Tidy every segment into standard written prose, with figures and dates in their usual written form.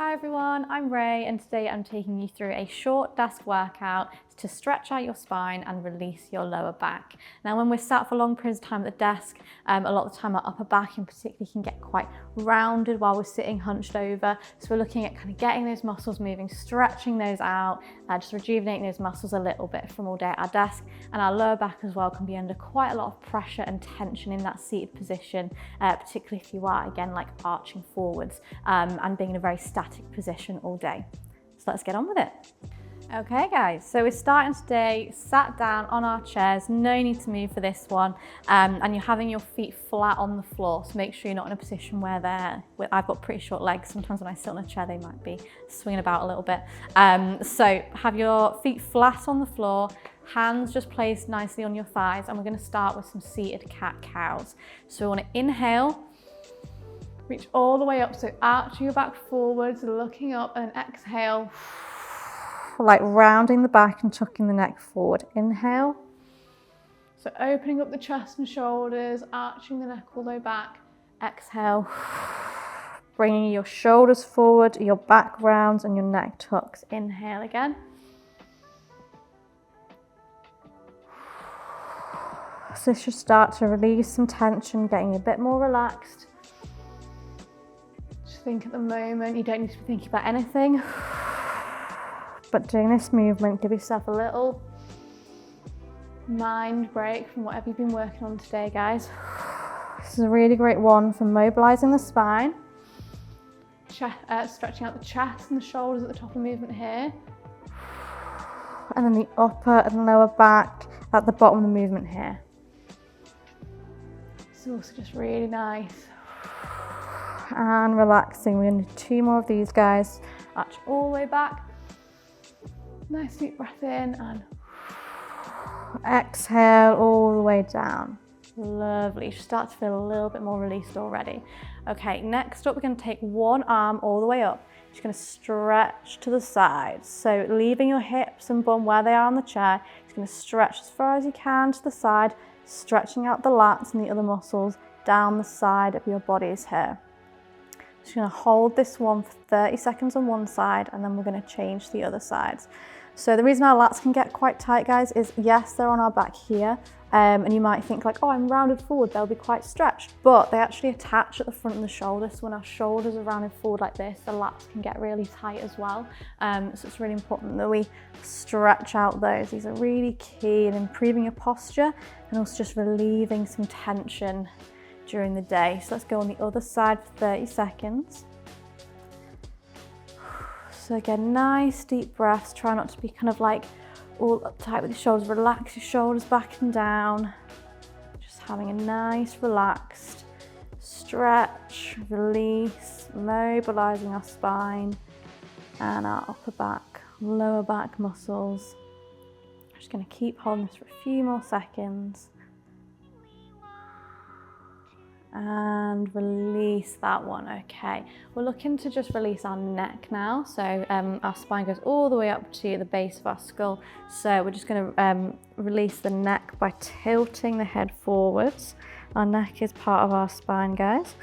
Hi everyone, I'm Ray and today I'm taking you through a short desk workout to stretch out your spine and release your lower back. Now when we're sat for long periods of time at the desk, a lot of the time our upper back in particular can get quite rounded while we're sitting hunched over. So we're looking at kind of getting those muscles moving, stretching those out, just rejuvenating those muscles a little bit from all day at our desk. And our lower back as well can be under quite a lot of pressure and tension in that seated position, particularly if you are, again, like arching forwards and being in a very static position all day. So let's get on with it. Okay guys, so we're starting today sat down on our chairs, no need to move for this one, and you're having your feet flat on the floor, so make sure you're not in a position where I've got pretty short legs, sometimes when I sit on a chair they might be swinging about a little bit. So have your feet flat on the floor, hands just placed nicely on your thighs, and we're going to start with some seated cat-cows. So we want to inhale, reach all the way up, so arching your back forwards, looking up, and exhale, like rounding the back and tucking the neck forward. Inhale, so opening up the chest and shoulders, arching the neck all the way back. Exhale, bringing your shoulders forward, your back rounds and your neck tucks. Inhale again. So this should start to release some tension, getting a bit more relaxed. Just think at the moment, you don't need to be thinking about anything. But doing this movement, give yourself a little mind break from whatever you've been working on today, guys. This is a really great one for mobilizing the spine, stretching out the chest and the shoulders at the top of the movement here. And then the upper and lower back at the bottom of the movement here. It's also just really nice. And relaxing. We're going to do 2 more of these, guys. Arch all the way back. Nice deep breath in and exhale all the way down. Lovely. You should start to feel a little bit more released already. Okay, next up we're going to take one arm all the way up. Just going to stretch to the side. So leaving your hips and bum where they are on the chair. Just going to stretch as far as you can to the side, stretching out the lats and the other muscles down the side of your bodies here. Just going to hold this one for 30 seconds on one side and then we're going to change the other sides. So the reason our lats can get quite tight, guys, is yes, they're on our back here, and you might think like, oh, I'm rounded forward, they'll be quite stretched, but they actually attach at the front of the shoulder. So when our shoulders are rounded forward like this, the lats can get really tight as well. So it's really important that we stretch out those. These are really key in improving your posture and also just relieving some tension during the day. So let's go on the other side for 30 seconds. So again, nice deep breaths. Try not to be kind of like all uptight with your shoulders. Relax your shoulders back and down. Just having a nice relaxed stretch, release, mobilizing our spine and our upper back, lower back muscles. I'm just going to keep holding this for a few more seconds. And release that one. Okay, we're looking to just release our neck now. So our spine goes all the way up to the base of our skull. So we're just going to release the neck by tilting the head forwards. Our neck is part of our spine, guys.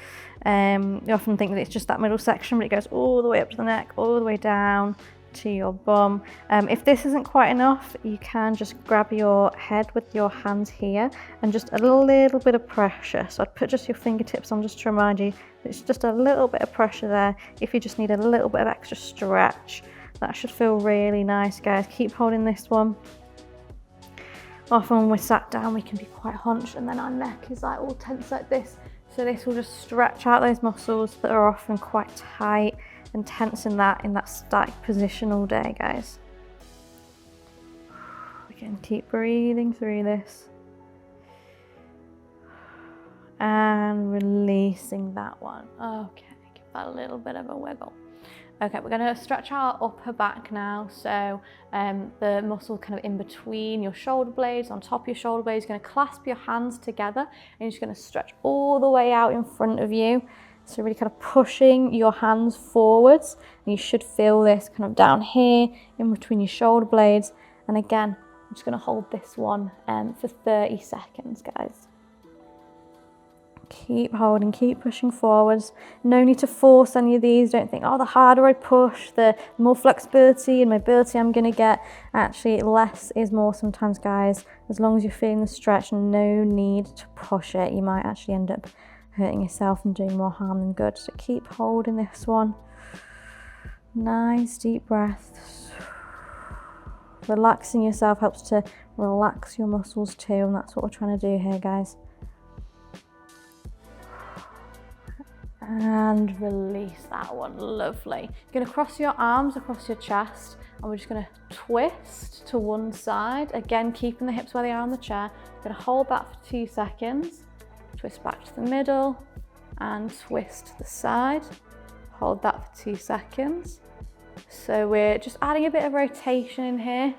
You often think that it's just that middle section, but it goes all the way up to the neck, all the way down to your bum. If this isn't quite enough, you can just grab your head with your hands here and just a little bit of pressure. So I'd put just your fingertips on just to remind you it's just a little bit of pressure there. If you just need a little bit of extra stretch, that should feel really nice, guys. Keep holding this one. Often when we're sat down we can be quite hunched and then our neck is like all tense like this. So this will just stretch out those muscles that are often quite tight and tense in that static position all day, guys. Again, keep breathing through this. And releasing that one. Okay, give that a little bit of a wiggle. Okay, we're going to stretch our upper back now. So the muscle kind of in between your shoulder blades, on top of your shoulder blades, you're going to clasp your hands together and you're just going to stretch all the way out in front of you. So really kind of pushing your hands forwards, and you should feel this kind of down here in between your shoulder blades. And again, I'm just going to hold this one for 30 seconds, guys. Keep holding, keep pushing forwards. No need to force any of these. Don't think, oh, the harder I push, the more flexibility and mobility I'm gonna get. Actually, less is more sometimes, guys. As long as you're feeling the stretch, no need to push it. You might actually end up hurting yourself and doing more harm than good. So keep holding this one. Nice deep breaths. Relaxing yourself helps to relax your muscles too, and that's what we're trying to do here, guys. And release that one. Lovely. You're going to cross your arms across your chest, and we're just going to twist to one side. Again, keeping the hips where they are on the chair. You're going to hold that for 2 seconds. Twist back to the middle and twist to the side. Hold that for 2 seconds. So we're just adding a bit of rotation in here.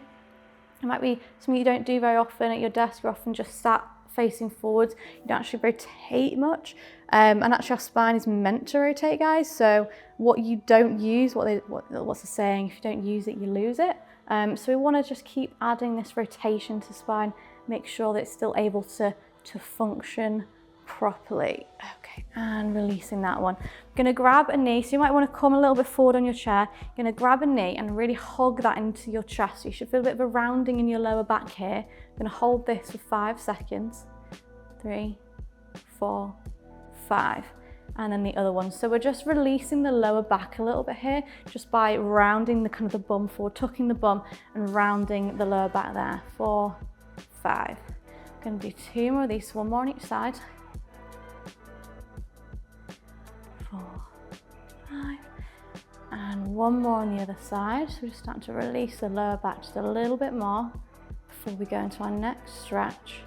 It might be something you don't do very often at your desk. You're often just sat facing forwards. You don't actually rotate much. And actually our spine is meant to rotate, guys. So what you don't use, what's the saying? If you don't use it, you lose it. So we want to just keep adding this rotation to spine, make sure that it's still able to function properly. Okay, and releasing that one. I'm gonna grab a knee, so you might want to come a little bit forward on your chair. You're gonna grab a knee and really hug that into your chest. So you should feel a bit of a rounding in your lower back here. I'm gonna hold this for 5 seconds. 3, 4, 5. And then the other one. So we're just releasing the lower back a little bit here, just by rounding the kind of the bum forward, tucking the bum and rounding the lower back there. 4, 5. I'm gonna do 2 more of these, one more on each side. 4, 5, and one more on the other side. So we're just starting to release the lower back just a little bit more before we go into our next stretch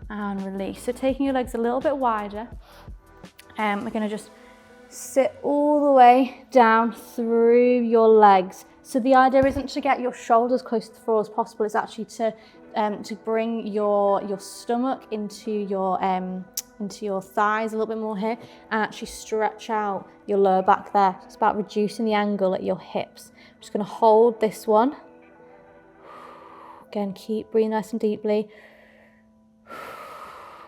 and release. So taking your legs a little bit wider, we're going to just sit all the way down through your legs. So the idea isn't to get your shoulders close to the floor as possible. It's actually to bring your stomach into your thighs a little bit more here, and actually stretch out your lower back there. It's about reducing the angle at your hips. I'm just going to hold this one. Again, keep breathing nice and deeply.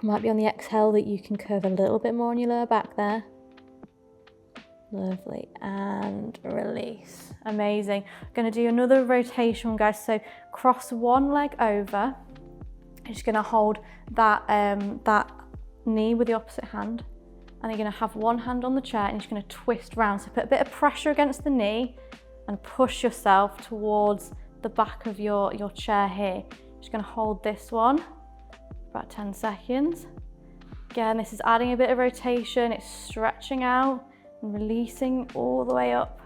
Might be on the exhale that you can curve a little bit more on your lower back there. Lovely, and release. Amazing. Going to do another rotation, guys. So cross one leg over. I'm just going to hold that knee with the opposite hand, and you're going to have one hand on the chair and you're just going to twist round. So put a bit of pressure against the knee and push yourself towards the back of your chair here. Just going to hold this one for about 10 seconds. Again, this is adding a bit of rotation. It's stretching out and releasing all the way up,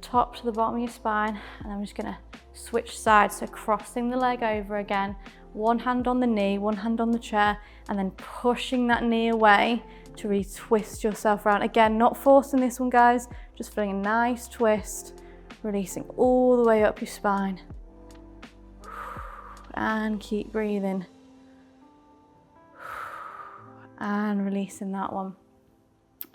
top to the bottom of your spine. And I'm just going to switch sides. So crossing the leg over again, one hand on the knee, one hand on the chair, and then pushing that knee away to really twist yourself around. Again, not forcing this one, guys, just feeling a nice twist, releasing all the way up your spine. And keep breathing. And releasing that one.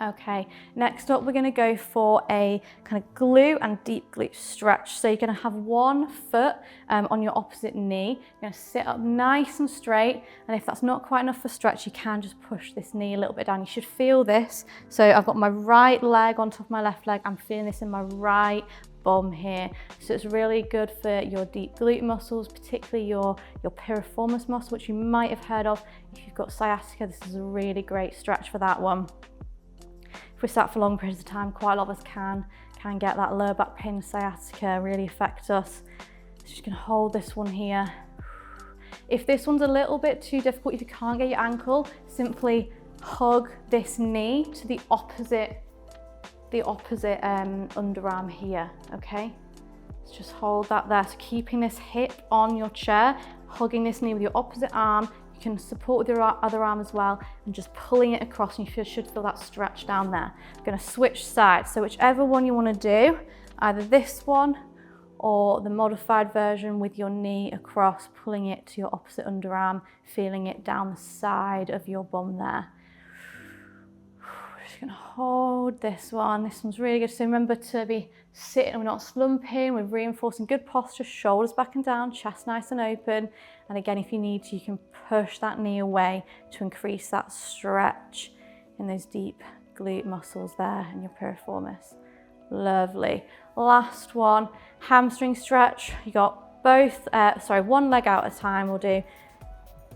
Okay, next up we're going to go for a kind of glute and deep glute stretch. So you're going to have one foot on your opposite knee. You're going to sit up nice and straight, and if that's not quite enough for stretch, you can just push this knee a little bit down. You should feel this. So I've got my right leg on top of my left leg. I'm feeling this in my right bum here. So it's really good for your deep glute muscles, particularly your piriformis muscle, which you might have heard of. If you've got sciatica, this is a really great stretch for that one. If we sat for long periods of time, quite a lot of us can get that lower back pain and sciatica really affect us. So just gonna hold this one here. If this one's a little bit too difficult, if you can't get your ankle, simply hug this knee to the opposite underarm here, okay? So just hold that there. So keeping this hip on your chair, hugging this knee with your opposite arm. You can support with your other arm as well, and just pulling it across, and you should feel that stretch down there. I'm going to switch sides, so whichever one you want to do, either this one or the modified version with your knee across, pulling it to your opposite underarm, feeling it down the side of your bum there. Just you can hold this one. This one's really good. So remember to be sitting, we're not slumping, we're reinforcing good posture, shoulders back and down, chest nice and open. And again, if you need to, you can push that knee away to increase that stretch in those deep glute muscles there in your piriformis. Lovely. Last one, hamstring stretch. You got both, one leg out at a time. We'll do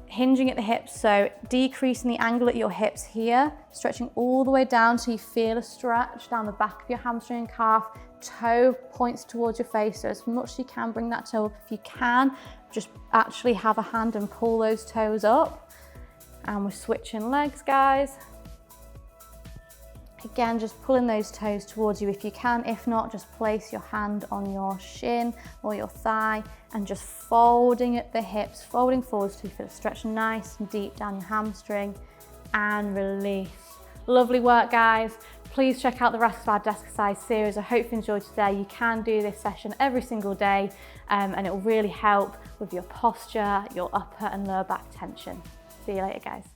hinging at the hips, so decreasing the angle at your hips here, stretching all the way down so you feel a stretch down the back of your hamstring and calf. Toe points towards your face, so as much as you can, bring that toe up. If you can, just actually have a hand and pull those toes up. And we're switching legs, guys. Again, just pulling those toes towards you if you can. If not, just place your hand on your shin or your thigh and just folding at the hips, folding forwards so you feel a stretch nice and deep down your hamstring, and release. Lovely work, guys. Please check out the rest of our Deskercise series. I hope you enjoyed today. You can do this session every single day and it will really help with your posture, your upper and lower back tension. See you later, guys.